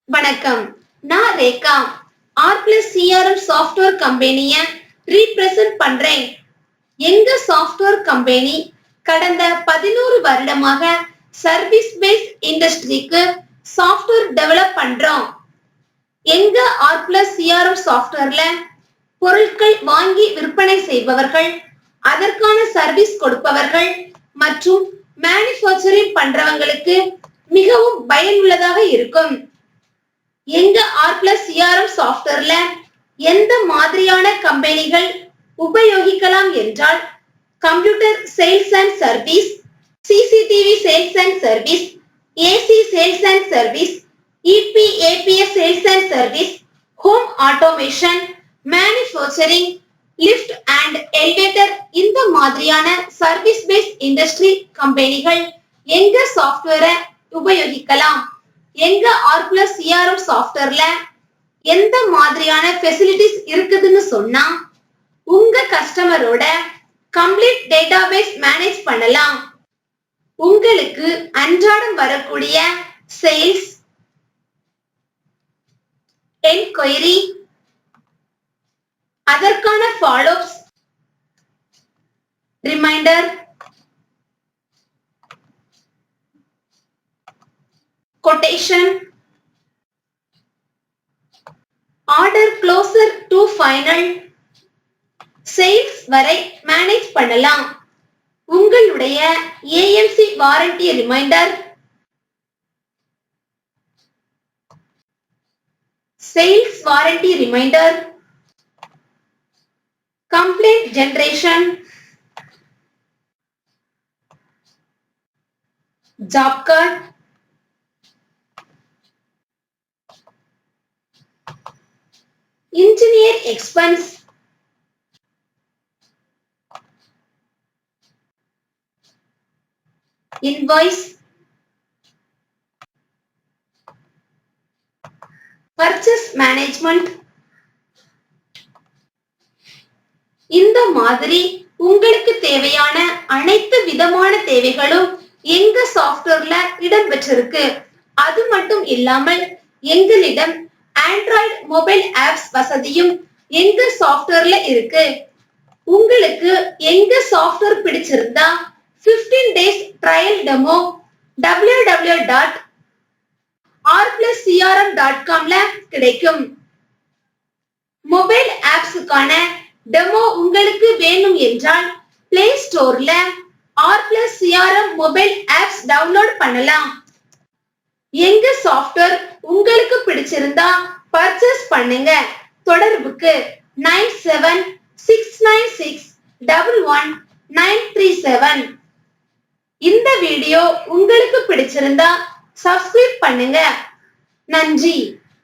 வணக்கம். நான் Rekha. R plus CRM software கம்பெனிய ரீப்ரசன்ட் பண்றேன். எங்க சாஃப்ட்வேர் கம்பெனி கடந்த 11 வருடமாக சர்வீஸ் பேஸ்ட் இண்டஸ்ட்ரிக்கு சாஃப்ட்வேர் டெவலப் பண்றோம். எங்க R plus CRM சாஃப்ட்வேர்ல பொருட்கள் வாங்கி விற்பனை செய்பவர்கள், அதற்கான சர்வீஸ் கொடுப்பவர்கள் மற்றும் மேனுஃபேக்சரிங் பண்றவங்களுக்கு மிகவும் பயனுள்ளதாக இருக்கும். எங்க R plus CRM சாஃப்ட்வேர்ல எந்த மாதிரியான கம்பெனிகள் உபயோகிக்கலாம் என்றால் computer sales and service, CCTV sales and service, AC sales and service, EB ABS sales and service, home automation, manufacturing, lift and elevator இந்த மாதிரியான சர்வீஸ் பேஸ்ட் இண்டஸ்ட்ரி கம்பெனிகள் எங்க சாஃப்ட்வேரை உபயோகிக்கலாம். எங்க R plus CRM சாஃப்ட்வேர்ல எந்த மாதிரியான ஃபெசிலிட்டிஸ் இருக்குதுன்னு சொன்னா உங்க கஸ்டமரோட கம்ப்ளீட் டேட்டாபேஸ் மேனேஜ் பண்ணலாம். உங்களுக்கு அன்றாடம் வரக்கூடிய சேல்ஸ், என்கொயரி, அதற்கான follow ups, reminder, quotation, order closer to final, sales வரை மேனேஜ் பண்ணலாம். உங்களுடைய AMC warranty reminder, sales warranty reminder, complaint generation, job card, engineer expense, invoice, purchase management இந்த மாதிரி உங்களுக்கு தேவையான அனைத்து விதமான தேவைகளும் எங்க சாஃப்ட்வேர்ல இடம்பெற்றிருக்கு. அது மட்டும் இல்லாமல் எங்களிடம் ஆண்ட்ராய்டு மொபைல் ஆப்ஸ் வசதியும் எங்க சாஃப்ட்வேர்ல இருக்கு. உங்களுக்கு எங்க சாஃப்ட்வேர் பிடிச்சிருந்தா 15 days ட்ரையல் டெமோ www.rpluscrm.com-ல கிடைக்கும். மொபைல் ஆப்ஸுக்கான டெமோ உங்களுக்கு வேணும் என்றால் பிளே ஸ்டோர்ல R plus CRM mobile apps download பண்ணலாம். எங்க சாஃப்ட்வேர் உங்களுக்கு பிடிச்சிருந்தா பர்ச்சேஸ் பண்ணுங்க. தொடர்புக்கு 9769611937. இந்த வீடியோ உங்களுக்கு பிடிச்சிருந்தா சப்ஸ்கிரைப் பண்ணுங்க. நன்றி.